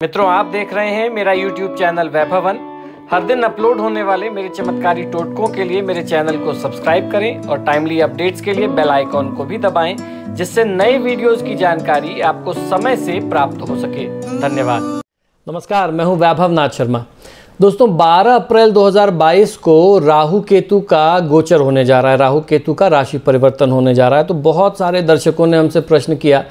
मित्रों, आप देख रहे हैं मेरा YouTube चैनल वैभवन। हर दिन अपलोड होने वाले मेरे चमत्कारी टोटकों के लिए मेरे चैनल को सब्सक्राइब करें और टाइमली अपडेट्स के लिए बेल आइकॉन को भी दबाएं, जिससे नए वीडियोस की जानकारी आपको समय से प्राप्त हो सके। धन्यवाद। नमस्कार, मैं हूं वैभव नाथ शर्मा। दोस्तों, 12 अप्रैल 2022 को राहु केतु का गोचर होने जा रहा है। राहु केतु का राशि परिवर्तन होने जा रहा है। तो बहुत सारे दर्शकों ने हमसे प्रश्न किया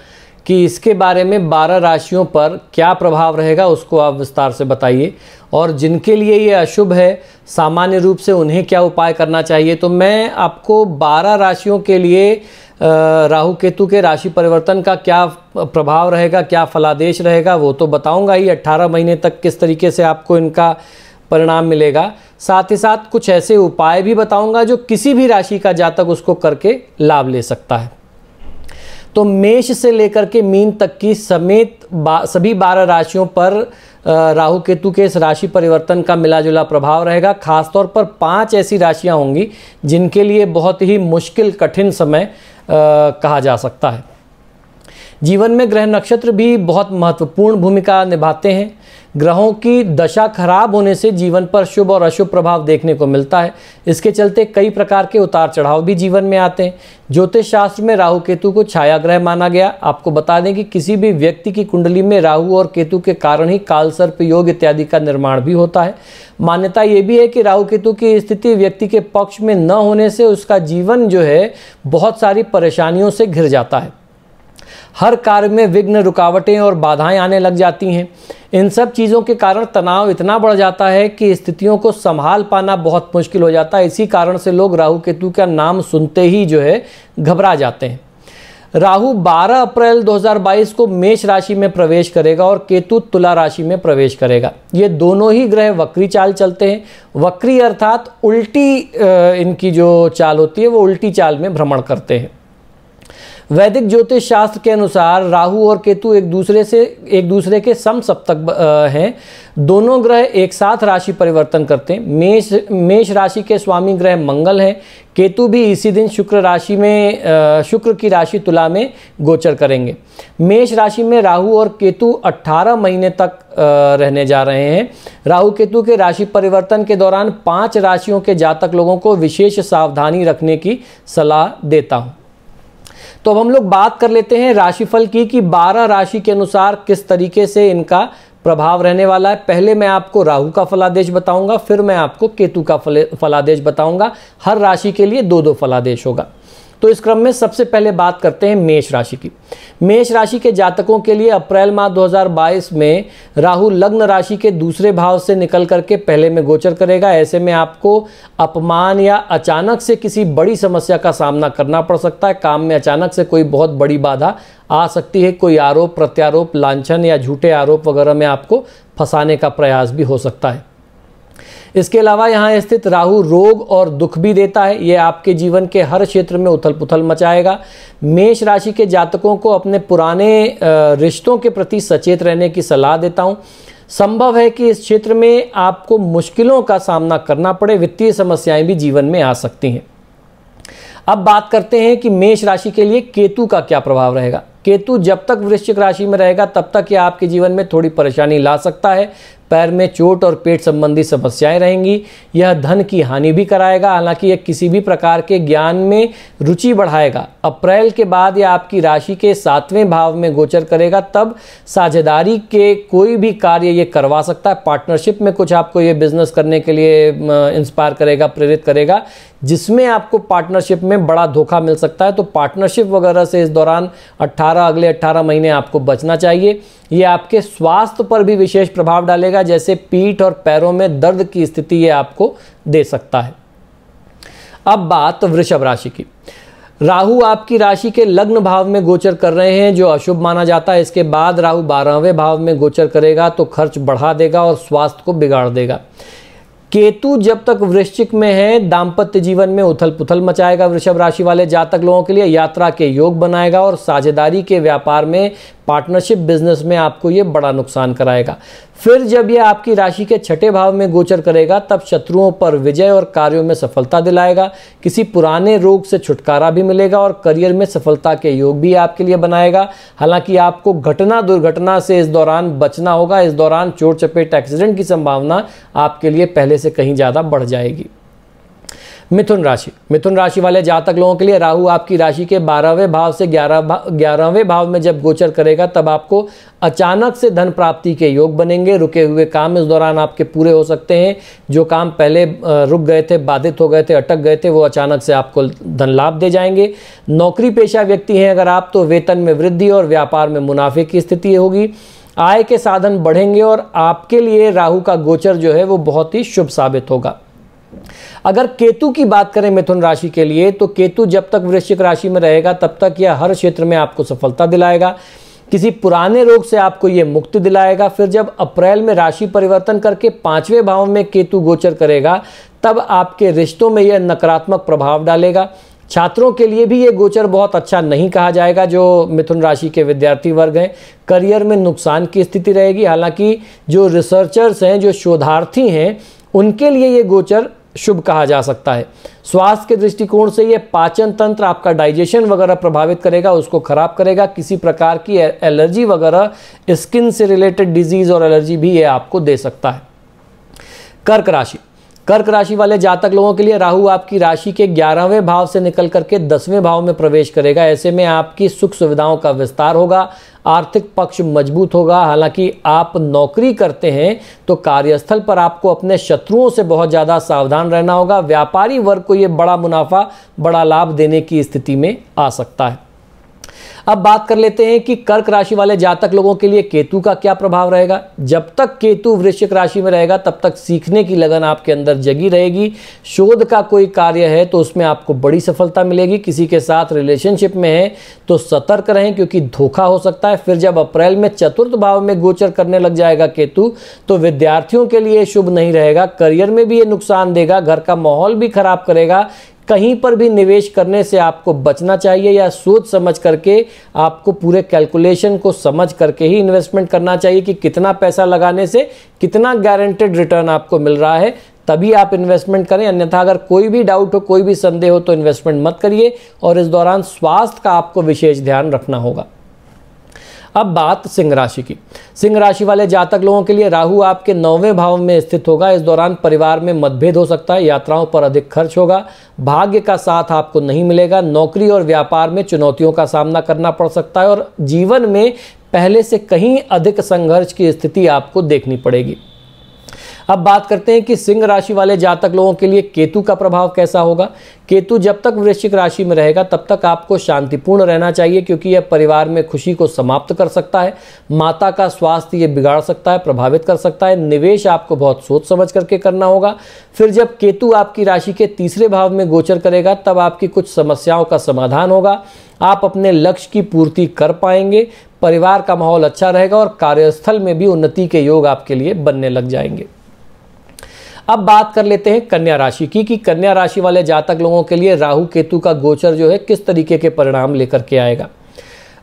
कि इसके बारे में 12 राशियों पर क्या प्रभाव रहेगा, उसको आप विस्तार से बताइए। और जिनके लिए ये अशुभ है, सामान्य रूप से उन्हें क्या उपाय करना चाहिए। तो मैं आपको 12 राशियों के लिए राहु केतु के राशि परिवर्तन का क्या प्रभाव रहेगा, क्या फलादेश रहेगा, वो तो बताऊंगा ही। 18 महीने तक किस तरीके से आपको इनका परिणाम मिलेगा। साथ ही साथ कुछ ऐसे उपाय भी बताऊंगा जो किसी भी राशि का जातक उसको करके लाभ ले सकता है। तो मेष से लेकर के मीन तक की समेत सभी 12 राशियों पर राहु केतु के इस राशि परिवर्तन का मिलाजुला प्रभाव रहेगा। खासतौर पर 5 ऐसी राशियां होंगी जिनके लिए बहुत ही मुश्किल, कठिन समय कहा जा सकता है। जीवन में ग्रह नक्षत्र भी बहुत महत्वपूर्ण भूमिका निभाते हैं। ग्रहों की दशा खराब होने से जीवन पर शुभ और अशुभ प्रभाव देखने को मिलता है। इसके चलते कई प्रकार के उतार चढ़ाव भी जीवन में आते हैं। ज्योतिष शास्त्र में राहु केतु को छाया ग्रह माना गया। आपको बता दें कि किसी भी व्यक्ति की कुंडली में राहु और केतु के कारण ही कालसर्प योग इत्यादि का निर्माण भी होता है। मान्यता ये भी है कि राहु केतु की स्थिति व्यक्ति के पक्ष में न होने से उसका जीवन जो है बहुत सारी परेशानियों से घिर जाता है। हर कार्य में विघ्न, रुकावटें और बाधाएं आने लग जाती हैं। इन सब चीज़ों के कारण तनाव इतना बढ़ जाता है कि स्थितियों को संभाल पाना बहुत मुश्किल हो जाता है। इसी कारण से लोग राहु केतु का नाम सुनते ही जो है घबरा जाते हैं। राहु 12 अप्रैल 2022 को मेष राशि में प्रवेश करेगा और केतु तुला राशि में प्रवेश करेगा। ये दोनों ही ग्रह वक्री चाल चलते हैं। वक्री अर्थात उल्टी इनकी जो चाल होती है वो उल्टी चाल में भ्रमण करते हैं। वैदिक ज्योतिष शास्त्र के अनुसार राहु और केतु एक दूसरे के समसप्तक हैं। दोनों ग्रह एक साथ राशि परिवर्तन करते हैं। मेष राशि के स्वामी ग्रह मंगल हैं। केतु भी इसी दिन शुक्र की राशि तुला में गोचर करेंगे। मेष राशि में राहु और केतु 18 महीने तक रहने जा रहे हैं। राहु केतु के राशि परिवर्तन के दौरान 5 राशियों के जातक लोगों को विशेष सावधानी रखने की सलाह देता हूँ। तो अब हम लोग बात कर लेते हैं राशिफल की कि 12 राशि के अनुसार किस तरीके से इनका प्रभाव रहने वाला है। पहले मैं आपको राहु का फलादेश बताऊंगा, फिर मैं आपको केतु का फलादेश बताऊंगा। हर राशि के लिए 2-2 फलादेश होगा। तो इस क्रम में सबसे पहले बात करते हैं मेष राशि की। मेष राशि के जातकों के लिए अप्रैल माह 2022 में राहु लग्न राशि के दूसरे भाव से निकल करके पहले में गोचर करेगा। ऐसे में आपको अपमान या अचानक से किसी बड़ी समस्या का सामना करना पड़ सकता है। काम में अचानक से कोई बहुत बड़ी बाधा आ सकती है। कोई आरोप प्रत्यारोप, लांछन या झूठे आरोप वगैरह में आपको फंसाने का प्रयास भी हो सकता है। इसके अलावा यहाँ स्थित राहु रोग और दुख भी देता है। ये आपके जीवन के हर क्षेत्र में उथल पुथल मचाएगा। मेष राशि के जातकों को अपने पुराने रिश्तों के प्रति सचेत रहने की सलाह देता हूँ। संभव है कि इस क्षेत्र में आपको मुश्किलों का सामना करना पड़े। वित्तीय समस्याएं भी जीवन में आ सकती हैं। अब बात करते हैं कि मेष राशि के लिए केतु का क्या प्रभाव रहेगा। केतु जब तक वृश्चिक राशि में रहेगा तब तक यह आपके जीवन में थोड़ी परेशानी ला सकता है। पैर में चोट और पेट संबंधी समस्याएं रहेंगी। यह धन की हानि भी कराएगा। हालांकि यह किसी भी प्रकार के ज्ञान में रुचि बढ़ाएगा। अप्रैल के बाद यह आपकी राशि के 7वें भाव में गोचर करेगा। तब साझेदारी के कोई भी कार्य ये करवा सकता है। पार्टनरशिप में कुछ आपको ये बिजनेस करने के लिए इंस्पायर करेगा, प्रेरित करेगा, जिसमें आपको पार्टनरशिप में बड़ा धोखा मिल सकता है। तो पार्टनरशिप वगैरह से इस दौरान अगले 18 महीने आपको बचना चाहिए। ये आपके स्वास्थ्य पर भी विशेष प्रभाव डालेगा, जैसे पीठ और पैरों में दर्द की स्थिति ये आपको दे सकता है। अब बात वृषभ राशि की। राहु आपकी राशि के लग्न भाव में गोचर कर रहे हैं, जो अशुभ माना जाता है। इसके बाद राहु 12वें भाव में गोचर करेगा तो खर्च बढ़ा देगा और स्वास्थ्य को बिगाड़ देगा। केतु जब तक वृश्चिक में है, दाम्पत्य जीवन में उथल पुथल मचाएगा। वृषभ राशि वाले जातक लोगों के लिए यात्रा के योग बनाएगा और साझेदारी के व्यापार में पार्टनरशिप बिजनेस में आपको ये बड़ा नुकसान कराएगा। फिर जब ये आपकी राशि के छठे भाव में गोचर करेगा तब शत्रुओं पर विजय और कार्यों में सफलता दिलाएगा। किसी पुराने रोग से छुटकारा भी मिलेगा और करियर में सफलता के योग भी आपके लिए बनाएगा। हालांकि आपको घटना दुर्घटना से इस दौरान बचना होगा। इस दौरान चोट चपेट एक्सीडेंट की संभावना आपके लिए पहले से कहीं ज़्यादा बढ़ जाएगी। मिथुन राशि वाले जातक लोगों के लिए राहु आपकी राशि के 12वें भाव से 11वें भाव में जब गोचर करेगा तब आपको अचानक से धन प्राप्ति के योग बनेंगे। रुके हुए काम इस दौरान आपके पूरे हो सकते हैं। जो काम पहले रुक गए थे, बाधित हो गए थे, अटक गए थे, वो अचानक से आपको धन लाभ दे जाएंगे। नौकरी पेशा व्यक्ति हैं अगर आप, तो वेतन में वृद्धि और व्यापार में मुनाफे की स्थिति होगी। आय के साधन बढ़ेंगे और आपके लिए राहु का गोचर जो है वो बहुत ही शुभ साबित होगा। अगर केतु की बात करें मिथुन राशि के लिए, तो केतु जब तक वृश्चिक राशि में रहेगा तब तक यह हर क्षेत्र में आपको सफलता दिलाएगा। किसी पुराने रोग से आपको यह मुक्ति दिलाएगा। फिर जब अप्रैल में राशि परिवर्तन करके 5वें भाव में केतु गोचर करेगा तब आपके रिश्तों में यह नकारात्मक प्रभाव डालेगा। छात्रों के लिए भी ये गोचर बहुत अच्छा नहीं कहा जाएगा। जो मिथुन राशि के विद्यार्थी वर्ग हैं, करियर में नुकसान की स्थिति रहेगी। हालांकि जो रिसर्चर्स हैं, जो शोधार्थी हैं, उनके लिए ये गोचर शुभ कहा जा सकता है। स्वास्थ्य के दृष्टिकोण से ये पाचन तंत्र, आपका डाइजेशन वगैरह प्रभावित करेगा, उसको खराब करेगा। किसी प्रकार की एलर्जी वगैरह, स्किन से रिलेटेड डिजीज और एलर्जी भी ये आपको दे सकता है। कर्क राशि वाले जातक लोगों के लिए राहु आपकी राशि के 11वें भाव से निकल करके 10वें भाव में प्रवेश करेगा। ऐसे में आपकी सुख सुविधाओं का विस्तार होगा, आर्थिक पक्ष मजबूत होगा। हालांकि आप नौकरी करते हैं तो कार्यस्थल पर आपको अपने शत्रुओं से बहुत ज़्यादा सावधान रहना होगा। व्यापारी वर्ग को ये बड़ा मुनाफा, बड़ा लाभ देने की स्थिति में आ सकता है। अब बात कर लेते हैं कि कर्क राशि वाले जातक लोगों के लिए केतु का क्या प्रभाव रहेगा। जब तक केतु वृश्चिक राशि में रहेगा तब तक सीखने की लगन आपके अंदर जगी रहेगी। शोध का कोई कार्य है तो उसमें आपको बड़ी सफलता मिलेगी। किसी के साथ रिलेशनशिप में है तो सतर्क रहें क्योंकि धोखा हो सकता है। फिर जब अप्रैल में चतुर्थ भाव में गोचर करने लग जाएगा केतु तो विद्यार्थियों के लिए शुभ नहीं रहेगा। करियर में भी ये नुकसान देगा, घर का माहौल भी खराब करेगा। कहीं पर भी निवेश करने से आपको बचना चाहिए या सोच समझ करके आपको पूरे कैलकुलेशन को समझ करके ही इन्वेस्टमेंट करना चाहिए कि कितना पैसा लगाने से कितना गारंटेड रिटर्न आपको मिल रहा है, तभी आप इन्वेस्टमेंट करें। अन्यथा अगर कोई भी डाउट हो, कोई भी संदेह हो तो इन्वेस्टमेंट मत करिए। और इस दौरान स्वास्थ्य का आपको विशेष ध्यान रखना होगा। अब बात सिंह राशि की। सिंह राशि वाले जातक लोगों के लिए राहु आपके 9वें भाव में स्थित होगा। इस दौरान परिवार में मतभेद हो सकता है, यात्राओं पर अधिक खर्च होगा, भाग्य का साथ आपको नहीं मिलेगा। नौकरी और व्यापार में चुनौतियों का सामना करना पड़ सकता है और जीवन में पहले से कहीं अधिक संघर्ष की स्थिति आपको देखनी पड़ेगी। अब बात करते हैं कि सिंह राशि वाले जातक लोगों के लिए केतु का प्रभाव कैसा होगा। केतु जब तक वृश्चिक राशि में रहेगा तब तक आपको शांतिपूर्ण रहना चाहिए क्योंकि यह परिवार में खुशी को समाप्त कर सकता है। माता का स्वास्थ्य ये बिगाड़ सकता है, प्रभावित कर सकता है। निवेश आपको बहुत सोच समझ करके करना होगा। फिर जब केतु आपकी राशि के 3रे भाव में गोचर करेगा तब आपकी कुछ समस्याओं का समाधान होगा। आप अपने लक्ष्य की पूर्ति कर पाएंगे। परिवार का माहौल अच्छा रहेगा और कार्यस्थल में भी उन्नति के योग आपके लिए बनने लग जाएंगे। अब बात कर लेते हैं कन्या राशि की कि कन्या राशि वाले जातक लोगों के लिए राहु केतु का गोचर जो है किस तरीके के परिणाम लेकर के आएगा।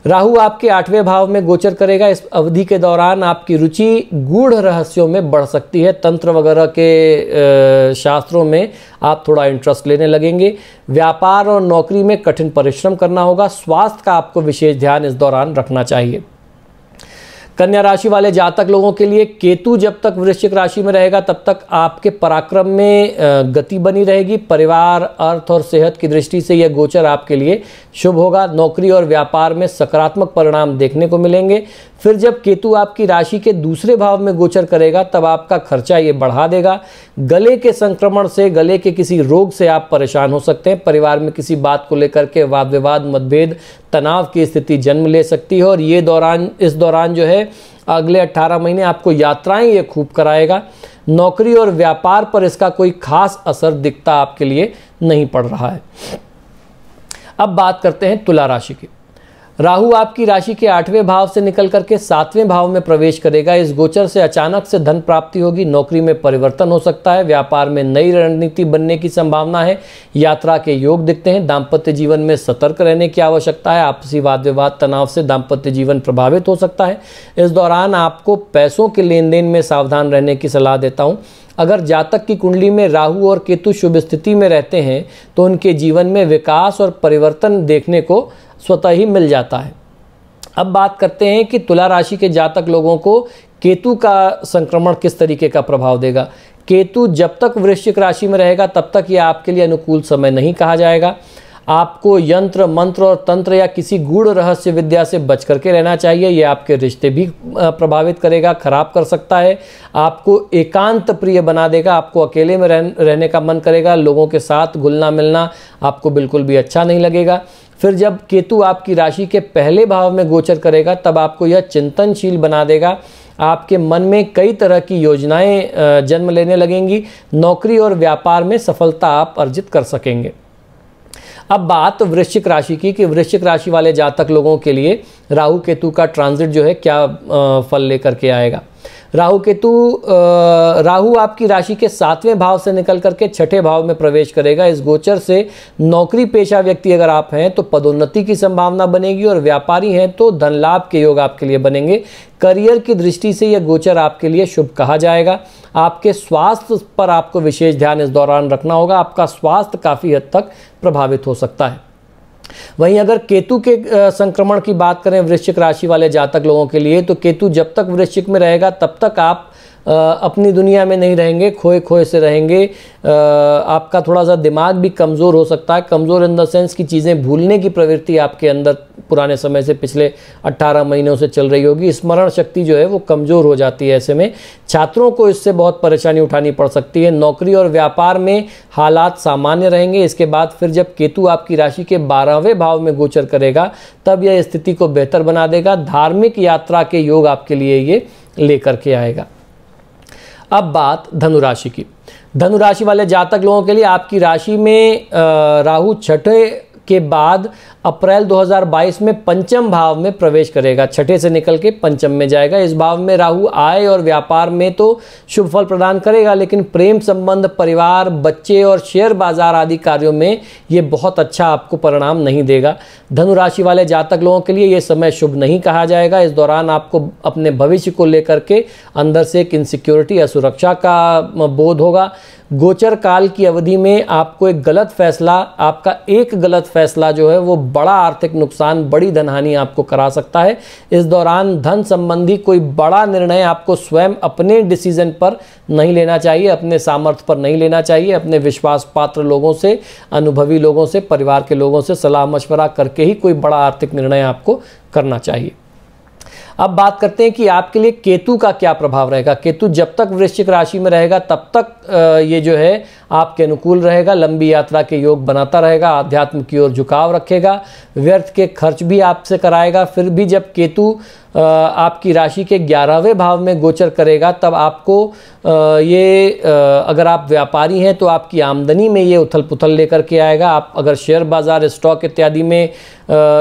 राहु आपके 8वें भाव में गोचर करेगा। इस अवधि के दौरान आपकी रुचि गूढ़ रहस्यों में बढ़ सकती है। तंत्र वगैरह के शास्त्रों में आप थोड़ा इंटरेस्ट लेने लगेंगे। व्यापार और नौकरी में कठिन परिश्रम करना होगा। स्वास्थ्य का आपको विशेष ध्यान इस दौरान रखना चाहिए। कन्या राशि वाले जातक लोगों के लिए केतु जब तक वृश्चिक राशि में रहेगा तब तक आपके पराक्रम में गति बनी रहेगी। परिवार, अर्थ और सेहत की दृष्टि से यह गोचर आपके लिए शुभ होगा। नौकरी और व्यापार में सकारात्मक परिणाम देखने को मिलेंगे। फिर जब केतु आपकी राशि के 2रे भाव में गोचर करेगा तब आपका खर्चा ये बढ़ा देगा। गले के संक्रमण से, गले के किसी रोग से आप परेशान हो सकते हैं। परिवार में किसी बात को लेकर के वाद विवाद, मतभेद, तनाव की स्थिति जन्म ले सकती है और इस दौरान जो है अगले 18 महीने आपको यात्राएं ये खूब कराएगा। नौकरी और व्यापार पर इसका कोई खास असर दिखता आपके लिए नहीं पड़ रहा है। अब बात करते हैं तुला राशि की। राहु आपकी राशि के 8वें भाव से निकल करके 7वें भाव में प्रवेश करेगा। इस गोचर से अचानक से धन प्राप्ति होगी, नौकरी में परिवर्तन हो सकता है, व्यापार में नई रणनीति बनने की संभावना है, यात्रा के योग दिखते हैं। दाम्पत्य जीवन में सतर्क रहने की आवश्यकता है, आपसी वाद विवाद तनाव से दाम्पत्य जीवन प्रभावित हो सकता है। इस दौरान आपको पैसों के लेन देन में सावधान रहने की सलाह देता हूँ। अगर जातक की कुंडली में राहु और केतु शुभ स्थिति में रहते हैं तो उनके जीवन में विकास और परिवर्तन देखने को स्वतः ही मिल जाता है। अब बात करते हैं कि तुला राशि के जातक लोगों को केतु का संक्रमण किस तरीके का प्रभाव देगा। केतु जब तक वृश्चिक राशि में रहेगा तब तक ये आपके लिए अनुकूल समय नहीं कहा जाएगा। आपको यंत्र मंत्र और तंत्र या किसी गूढ़ रहस्य विद्या से बच करके रहना चाहिए। ये आपके रिश्ते भी प्रभावित करेगा, खराब कर सकता है, आपको एकांत प्रिय बना देगा, आपको अकेले में रहने का मन करेगा, लोगों के साथ घुलना मिलना आपको बिल्कुल भी अच्छा नहीं लगेगा। फिर जब केतु आपकी राशि के पहले भाव में गोचर करेगा तब आपको यह चिंतनशील बना देगा, आपके मन में कई तरह की योजनाएं जन्म लेने लगेंगी, नौकरी और व्यापार में सफलता आप अर्जित कर सकेंगे। अब बात वृश्चिक राशि की कि वृश्चिक राशि वाले जातक लोगों के लिए राहु केतु का ट्रांजिट जो है क्या फल लेकर के आएगा। राहु आपकी राशि के 7वें भाव से निकल करके 6ठे भाव में प्रवेश करेगा। इस गोचर से नौकरी पेशा व्यक्ति अगर आप हैं तो पदोन्नति की संभावना बनेगी और व्यापारी हैं तो धन लाभ के योग आपके लिए बनेंगे। करियर की दृष्टि से यह गोचर आपके लिए शुभ कहा जाएगा। आपके स्वास्थ्य पर आपको विशेष ध्यान इस दौरान रखना होगा, आपका स्वास्थ्य काफ़ी हद तक प्रभावित हो सकता है। वहीं अगर केतु के संक्रमण की बात करें वृश्चिक राशि वाले जातक लोगों के लिए तो केतु जब तक वृश्चिक में रहेगा तब तक आप अपनी दुनिया में नहीं रहेंगे, खोए खोए से रहेंगे। आपका थोड़ा सा दिमाग भी कमज़ोर हो सकता है, कमज़ोर इन द सेंस की चीज़ें भूलने की प्रवृत्ति आपके अंदर पुराने समय से पिछले 18 महीनों से चल रही होगी। स्मरण शक्ति जो है वो कमज़ोर हो जाती है। ऐसे में छात्रों को इससे बहुत परेशानी उठानी पड़ सकती है। नौकरी और व्यापार में हालात सामान्य रहेंगे। इसके बाद फिर जब केतु आपकी राशि के 12वें भाव में गोचर करेगा तब यह स्थिति को बेहतर बना देगा। धार्मिक यात्रा के योग आपके लिए ये लेकर के आएगा। अब बात धनुराशि की। धनुराशि वाले जातक लोगों के लिए आपकी राशि में राहु 6ठे के बाद अप्रैल 2022 में पंचम भाव में प्रवेश करेगा। 6ठे से निकल के पंचम में जाएगा। इस भाव में राहु आय और व्यापार में तो शुभ फल प्रदान करेगा, लेकिन प्रेम संबंध, परिवार, बच्चे और शेयर बाजार आदि कार्यों में ये बहुत अच्छा आपको परिणाम नहीं देगा। धनु राशि वाले जातक लोगों के लिए ये समय शुभ नहीं कहा जाएगा। इस दौरान आपको अपने भविष्य को लेकर के अंदर से एक इनसिक्योरिटी, असुरक्षा का बोध होगा। गोचर काल की अवधि में आपको एक गलत फैसला, आपका एक गलत फैसला जो है वो बड़ा आर्थिक नुकसान, बड़ी धनहानि आपको करा सकता है। इस दौरान धन संबंधी कोई बड़ा निर्णय आपको स्वयं अपने डिसीजन पर नहीं लेना चाहिए, अपने सामर्थ्य पर नहीं लेना चाहिए। अपने विश्वास पात्र लोगों से, अनुभवी लोगों से, परिवार के लोगों से सलाह मशवरा करके ही कोई बड़ा आर्थिक निर्णय आपको करना चाहिए। अब बात करते हैं कि आपके लिए केतु का क्या प्रभाव रहेगा। केतु जब तक वृश्चिक राशि में रहेगा तब तक ये जो है आपके अनुकूल रहेगा। लंबी यात्रा के योग बनाता रहेगा, आध्यात्म की ओर झुकाव रखेगा, व्यर्थ के खर्च भी आपसे कराएगा। फिर भी जब केतु आपकी राशि के 11वें भाव में गोचर करेगा तब आपको अगर आप व्यापारी हैं तो आपकी आमदनी में ये उथल पुथल लेकर के आएगा। आप अगर शेयर बाजार, स्टॉक इत्यादि में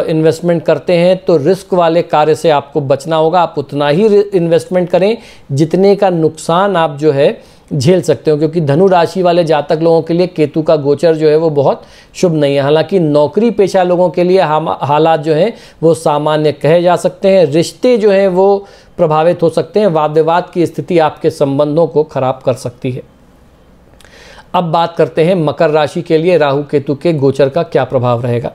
इन्वेस्टमेंट करते हैं तो रिस्क वाले कार्य से आपको बचना होगा। आप उतना ही इन्वेस्टमेंट करें जितने का नुकसान आप जो है झेल सकते हो, क्योंकि धनु राशि वाले जातक लोगों के लिए केतु का गोचर जो है वो बहुत शुभ नहीं है। हालांकि नौकरी पेशा लोगों के लिए हालात जो हैं वो सामान्य कहे जा सकते हैं। रिश्ते जो हैं वो प्रभावित हो सकते हैं। वाद विवाद की स्थिति आपके संबंधों को खराब कर सकती है। अब बात करते हैं मकर राशि के लिए राहु केतु के गोचर का क्या प्रभाव रहेगा।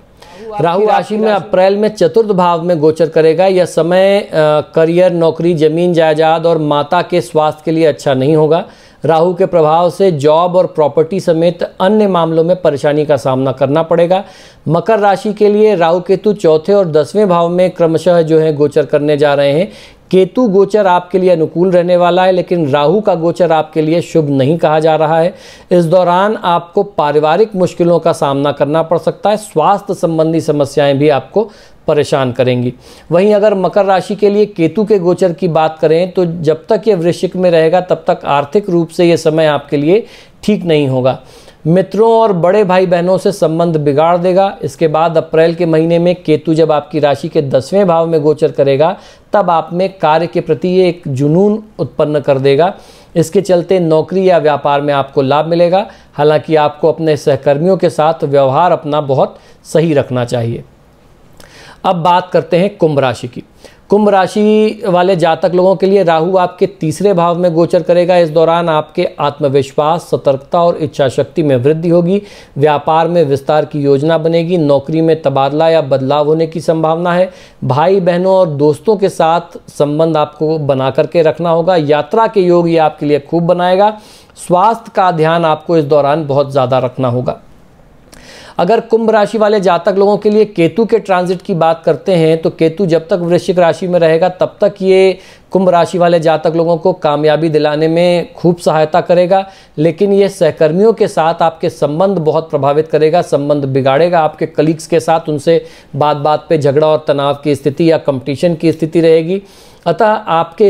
राहु राशि में अप्रैल में चतुर्थ भाव में गोचर करेगा। यह समय करियर, नौकरी, जमीन जायदाद और माता के स्वास्थ्य के लिए अच्छा नहीं होगा। राहु के प्रभाव से जॉब और प्रॉपर्टी समेत अन्य मामलों में परेशानी का सामना करना पड़ेगा। मकर राशि के लिए राहु केतु चौथे और 10वें भाव में क्रमशः जो है गोचर करने जा रहे हैं। केतु गोचर आपके लिए अनुकूल रहने वाला है, लेकिन राहु का गोचर आपके लिए शुभ नहीं कहा जा रहा है। इस दौरान आपको पारिवारिक मुश्किलों का सामना करना पड़ सकता है। स्वास्थ्य संबंधी समस्याएं भी आपको परेशान करेंगी। वहीं अगर मकर राशि के लिए केतु के गोचर की बात करें तो जब तक ये वृश्चिक में रहेगा तब तक आर्थिक रूप से ये समय आपके लिए ठीक नहीं होगा। मित्रों और बड़े भाई बहनों से संबंध बिगाड़ देगा। इसके बाद अप्रैल के महीने में केतु जब आपकी राशि के 10वें भाव में गोचर करेगा तब आप में कार्य के प्रति ये एक जुनून उत्पन्न कर देगा। इसके चलते नौकरी या व्यापार में आपको लाभ मिलेगा। हालांकि आपको अपने सहकर्मियों के साथ व्यवहार अपना बहुत सही रखना चाहिए। अब बात करते हैं कुंभ राशि की। कुंभ राशि वाले जातक लोगों के लिए राहु आपके 3रे भाव में गोचर करेगा। इस दौरान आपके आत्मविश्वास, सतर्कता और इच्छा शक्ति में वृद्धि होगी। व्यापार में विस्तार की योजना बनेगी। नौकरी में तबादला या बदलाव होने की संभावना है। भाई बहनों और दोस्तों के साथ संबंध आपको बना करके रखना होगा। यात्रा के योग ये आपके लिए खूब बनाएगा। स्वास्थ्य का ध्यान आपको इस दौरान बहुत ज़्यादा रखना होगा। अगर कुंभ राशि वाले जातक लोगों के लिए केतु के ट्रांजिट की बात करते हैं तो केतु जब तक वृश्चिक राशि में रहेगा तब तक ये कुंभ राशि वाले जातक लोगों को कामयाबी दिलाने में खूब सहायता करेगा, लेकिन ये सहकर्मियों के साथ आपके संबंध बहुत प्रभावित करेगा, संबंध बिगाड़ेगा। आपके कलीग्स के साथ उनसे बात बात पे झगड़ा और तनाव की स्थिति या कंपटीशन की स्थिति रहेगी। अतः आपको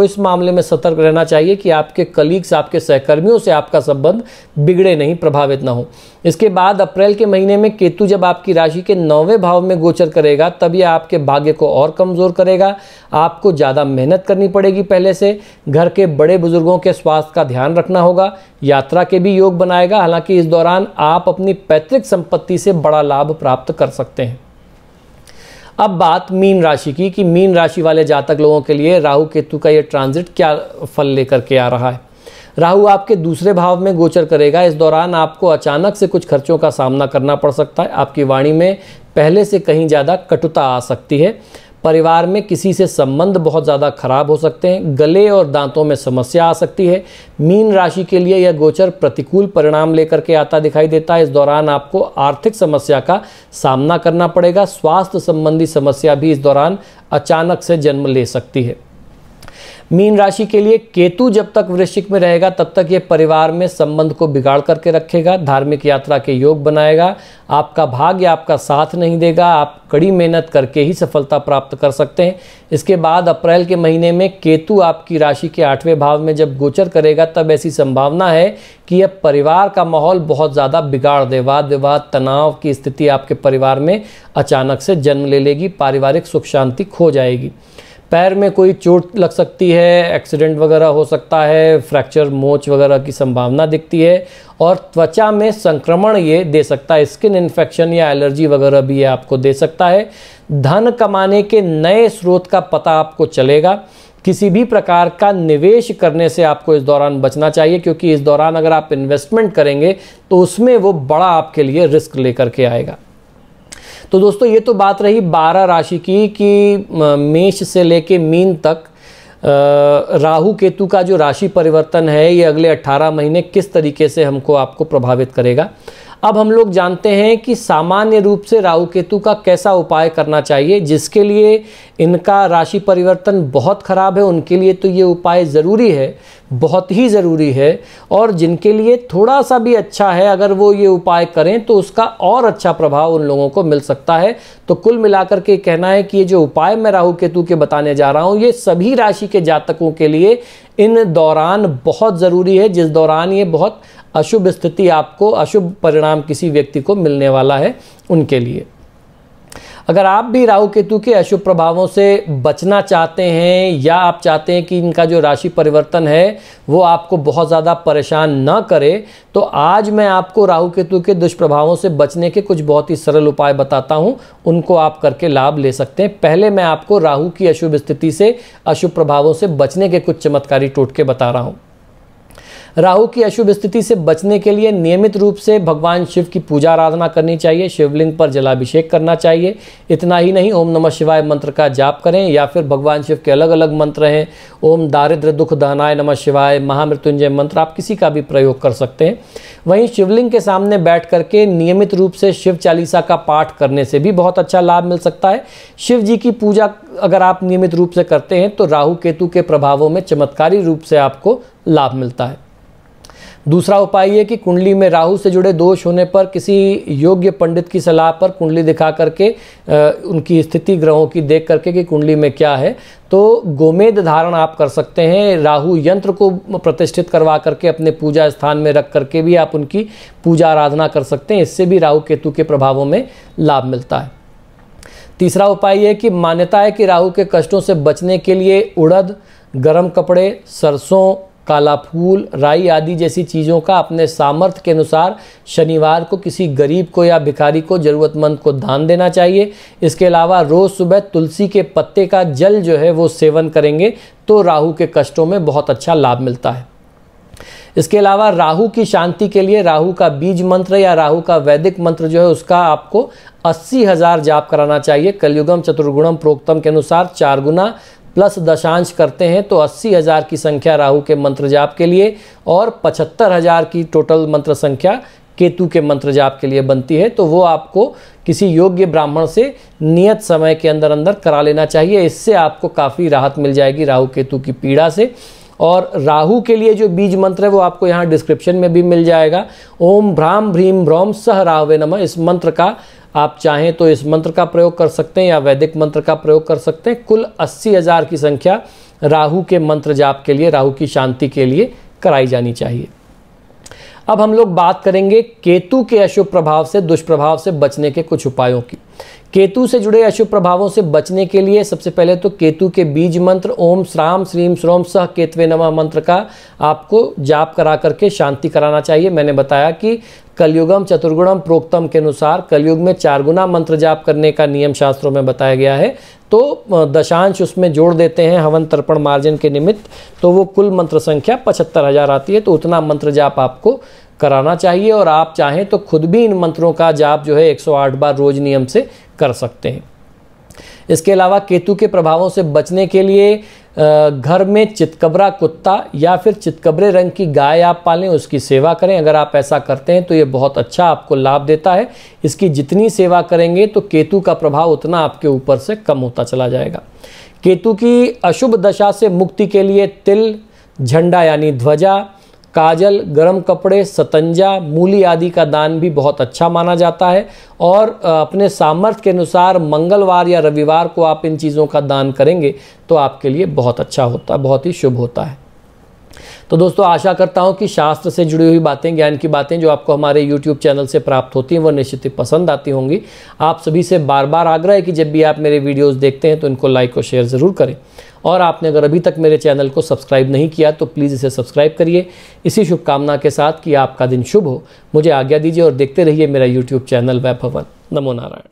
इस मामले में सतर्क रहना चाहिए कि आपके कलीग्स, आपके सहकर्मियों से आपका संबंध बिगड़े नहीं, प्रभावित ना हो। इसके बाद अप्रैल के महीने में केतु जब आपकी राशि के 9वें भाव में गोचर करेगा तब यह आपके भाग्य को और कमज़ोर करेगा। आपको ज़्यादा मेहनत करनी पड़ेगी पहले से। घर के बड़े बुजुर्गों के स्वास्थ्य का ध्यान रखना होगा। यात्रा के भी योग बनाएगा। हालांकि इस दौरान आप अपनी पैतृक संपत्ति से बड़ा लाभ प्राप्त कर सकते हैं। अब बात मीन राशि की कि मीन राशि वाले जातक लोगों के लिए राहु केतु का ये ट्रांजिट क्या फल लेकर के आ रहा है। राहु आपके 2रे भाव में गोचर करेगा। इस दौरान आपको अचानक से कुछ खर्चों का सामना करना पड़ सकता है। आपकी वाणी में पहले से कहीं ज़्यादा कटुता आ सकती है। परिवार में किसी से संबंध बहुत ज़्यादा खराब हो सकते हैं। गले और दांतों में समस्या आ सकती है। मीन राशि के लिए यह गोचर प्रतिकूल परिणाम लेकर के आता दिखाई देता है। इस दौरान आपको आर्थिक समस्या का सामना करना पड़ेगा। स्वास्थ्य संबंधी समस्या भी इस दौरान अचानक से जन्म ले सकती है। मीन राशि के लिए केतु जब तक वृश्चिक में रहेगा तब तक ये परिवार में संबंध को बिगाड़ करके रखेगा। धार्मिक यात्रा के योग बनाएगा। आपका भाग्य आपका साथ नहीं देगा। आप कड़ी मेहनत करके ही सफलता प्राप्त कर सकते हैं। इसके बाद अप्रैल के महीने में केतु आपकी राशि के 8वें भाव में जब गोचर करेगा तब ऐसी संभावना है कि यह परिवार का माहौल बहुत ज़्यादा बिगाड़ दे। वाद विवाद, तनाव की स्थिति आपके परिवार में अचानक से जन्म ले लेगी। पारिवारिक सुख शांति खो जाएगी। पैर में कोई चोट लग सकती है, एक्सीडेंट वगैरह हो सकता है, फ्रैक्चर, मोच वगैरह की संभावना दिखती है। और त्वचा में संक्रमण ये दे सकता है। स्किन इन्फेक्शन या एलर्जी वगैरह भी ये आपको दे सकता है। धन कमाने के नए स्रोत का पता आपको चलेगा। किसी भी प्रकार का निवेश करने से आपको इस दौरान बचना चाहिए, क्योंकि इस दौरान अगर आप इन्वेस्टमेंट करेंगे तो उसमें वो बड़ा आपके लिए रिस्क लेकर के आएगा। तो दोस्तों ये तो बात रही 12 राशि की कि मेष से लेके मीन तक राहु केतु का जो राशि परिवर्तन है ये अगले 18 महीने किस तरीके से आपको प्रभावित करेगा। अब हम लोग जानते हैं कि सामान्य रूप से राहु केतु का कैसा उपाय करना चाहिए। जिसके लिए इनका राशि परिवर्तन बहुत खराब है उनके लिए तो ये उपाय ज़रूरी है, बहुत ही ज़रूरी है। और जिनके लिए थोड़ा सा भी अच्छा है, अगर वो ये उपाय करें तो उसका और अच्छा प्रभाव उन लोगों को मिल सकता है। तो कुल मिलाकर के कहना है कि ये जो उपाय मैं राहु केतु के बताने जा रहा हूँ ये सभी राशि के जातकों के लिए इन दौरान बहुत ज़रूरी है, जिस दौरान ये बहुत अशुभ स्थिति, आपको अशुभ परिणाम किसी व्यक्ति को मिलने वाला है उनके लिए। अगर आप भी राहु केतु के अशुभ प्रभावों से बचना चाहते हैं या आप चाहते हैं कि इनका जो राशि परिवर्तन है वो आपको बहुत ज़्यादा परेशान न करे, तो आज मैं आपको राहु केतु के दुष्प्रभावों से बचने के कुछ बहुत ही सरल उपाय बताता हूं, उनको आप करके लाभ ले सकते हैं। पहले मैं आपको राहु की अशुभ स्थिति से, अशुभ प्रभावों से बचने के कुछ चमत्कारी टोटके बता रहा हूं। राहु की अशुभ स्थिति से बचने के लिए नियमित रूप से भगवान शिव की पूजा आराधना करनी चाहिए। शिवलिंग पर जलाभिषेक करना चाहिए। इतना ही नहीं, ओम नमः शिवाय मंत्र का जाप करें या फिर भगवान शिव के अलग अलग मंत्र हैं। ओम दारिद्र्य दुख दहनाय नमः शिवाय, महामृत्युंजय मंत्र, आप किसी का भी प्रयोग कर सकते हैं। वहीं शिवलिंग के सामने बैठ करके नियमित रूप से शिव चालीसा का पाठ करने से भी बहुत अच्छा लाभ मिल सकता है। शिव जी की पूजा अगर आप नियमित रूप से करते हैं तो राहु केतु के प्रभावों में चमत्कारी रूप से आपको लाभ मिलता है। दूसरा उपाय ये कि कुंडली में राहु से जुड़े दोष होने पर किसी योग्य पंडित की सलाह पर कुंडली दिखा करके उनकी स्थिति ग्रहों की देख करके कि कुंडली में क्या है, तो गोमेद धारण आप कर सकते हैं। राहु यंत्र को प्रतिष्ठित करवा करके अपने पूजा स्थान में रख करके भी आप उनकी पूजा आराधना कर सकते हैं। इससे भी राहु केतु के प्रभावों में लाभ मिलता है। तीसरा उपाय यह कि मान्यता है कि राहु के कष्टों से बचने के लिए उड़द, गर्म कपड़े, सरसों, काला फूल, राई आदि जैसी चीज़ों का अपने सामर्थ्य के अनुसार शनिवार को किसी गरीब को या भिखारी को, ज़रूरतमंद को दान देना चाहिए। इसके अलावा रोज़ सुबह तुलसी के पत्ते का जल जो है वो सेवन करेंगे तो राहु के कष्टों में बहुत अच्छा लाभ मिलता है। इसके अलावा राहु की शांति के लिए राहु का बीज मंत्र या राहु का वैदिक मंत्र जो है उसका आपको 80,000 जाप कराना चाहिए। कलयुगम चतुर्गुणम प्रोक्तम के अनुसार 4 गुना प्लस दशांश करते हैं तो 80,000 की संख्या राहु के मंत्र जाप के लिए और 75,000 की टोटल मंत्र संख्या केतु के मंत्र जाप के लिए बनती है। तो वो आपको किसी योग्य ब्राह्मण से नियत समय के अंदर अंदर करा लेना चाहिए। इससे आपको काफ़ी राहत मिल जाएगी राहु केतु की पीड़ा से। और राहु के लिए जो बीज मंत्र है वो आपको यहाँ डिस्क्रिप्शन में भी मिल जाएगा। ओम भ्राम भ्रीम भ्रौम सह राहवे नमः, इस मंत्र का आप चाहें तो इस मंत्र का प्रयोग कर सकते हैं या वैदिक मंत्र का प्रयोग कर सकते हैं। कुल 80,000 की संख्या राहु के मंत्र जाप के लिए, राहु की शांति के लिए कराई जानी चाहिए। अब हम लोग बात करेंगे केतु के अशुभ प्रभाव से, दुष्प्रभाव से बचने के कुछ उपायों की। केतु से जुड़े अशुभ प्रभावों से बचने के लिए सबसे पहले तो केतु के बीज मंत्र ओम श्राम श्रीम श्रोम सह केतवे नमः मंत्र का आपको जाप करा करके शांति कराना चाहिए। मैंने बताया कि कलयुगम चतुर्गुणम प्रोक्तम के अनुसार कलयुग में 4 गुना मंत्र जाप करने का नियम शास्त्रों में बताया गया है, तो दशांश उसमें जोड़ देते हैं हवन तर्पण मार्जन के निमित्त, तो वो कुल मंत्र संख्या 75,000 आती है। तो उतना मंत्र जाप आपको कराना चाहिए और आप चाहें तो खुद भी इन मंत्रों का जाप जो है 108 बार रोज नियम से कर सकते हैं। इसके अलावा केतु के प्रभावों से बचने के लिए घर में चितकबरा कुत्ता या फिर चितकबरे रंग की गाय आप पालें, उसकी सेवा करें। अगर आप ऐसा करते हैं तो ये बहुत अच्छा आपको लाभ देता है। इसकी जितनी सेवा करेंगे तो केतु का प्रभाव उतना आपके ऊपर से कम होता चला जाएगा। केतु की अशुभ दशा से मुक्ति के लिए तिल, झंडा यानी ध्वजा, काजल, गरम कपड़े, सतंजा, मूली आदि का दान भी बहुत अच्छा माना जाता है। और अपने सामर्थ्य के अनुसार मंगलवार या रविवार को आप इन चीज़ों का दान करेंगे तो आपके लिए बहुत अच्छा होता है, बहुत ही शुभ होता है। तो दोस्तों आशा करता हूँ कि शास्त्र से जुड़ी हुई बातें, ज्ञान की बातें जो आपको हमारे YouTube चैनल से प्राप्त होती हैं वो निश्चित ही पसंद आती होंगी। आप सभी से बार बार आग्रह है कि जब भी आप मेरे वीडियोस देखते हैं तो इनको लाइक और शेयर ज़रूर करें। और आपने अगर अभी तक मेरे चैनल को सब्सक्राइब नहीं किया तो प्लीज़ इसे सब्सक्राइब करिए। इसी शुभकामना के साथ कि आपका दिन शुभ हो, मुझे आज्ञा दीजिए और देखते रहिए मेरा YouTube चैनल वैभवन। नमो नारायण।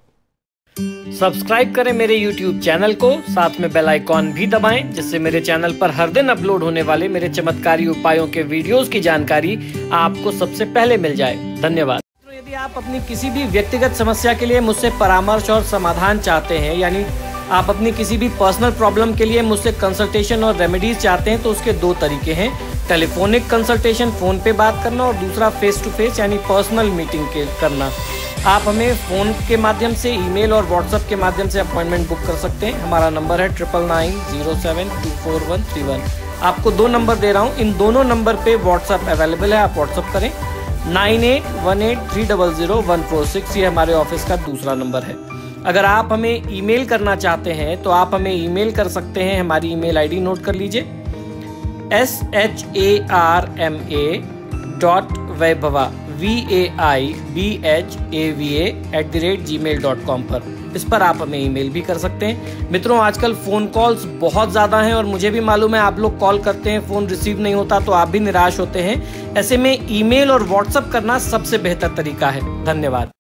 सब्सक्राइब करें मेरे YouTube चैनल को, साथ में बेल आइकॉन भी दबाएं जिससे मेरे चैनल पर हर दिन अपलोड होने वाले मेरे चमत्कारी उपायों के वीडियोस की जानकारी आपको सबसे पहले मिल जाए। धन्यवाद। तो यदि आप अपनी किसी भी व्यक्तिगत समस्या के लिए मुझसे परामर्श और समाधान चाहते हैं, यानी आप अपनी किसी भी पर्सनल प्रॉब्लम के लिए मुझसे कंसल्टेशन और रेमेडीज चाहते हैं, तो उसके 2 तरीके हैं। टेलीफोनिक कंसल्टेशन, फ़ोन पे बात करना, और दूसरा फेस टू फेस यानी पर्सनल मीटिंग करना। आप हमें फ़ोन के माध्यम से, ईमेल और व्हाट्सएप के माध्यम से अपॉइंटमेंट बुक कर सकते हैं। हमारा नंबर है 9990724131। आपको 2 नंबर दे रहा हूँ, इन दोनों नंबर पे व्हाट्सएप अवेलेबल है, आप व्हाट्सएप करें। 9818300146 ये हमारे ऑफिस का दूसरा नंबर है। अगर आप हमें ईमेल करना चाहते हैं तो आप हमें ईमेल कर सकते हैं। हमारी ईमेल आईडी नोट कर लीजिए, sharma.vaibhava vaibhava@gmail.com पर। इस पर आप हमें ईमेल भी कर सकते हैं। मित्रों, आजकल फ़ोन कॉल्स बहुत ज़्यादा हैं और मुझे भी मालूम है आप लोग कॉल करते हैं, फ़ोन रिसीव नहीं होता तो आप भी निराश होते हैं। ऐसे में ईमेल और व्हाट्सएप करना सबसे बेहतर तरीका है। धन्यवाद।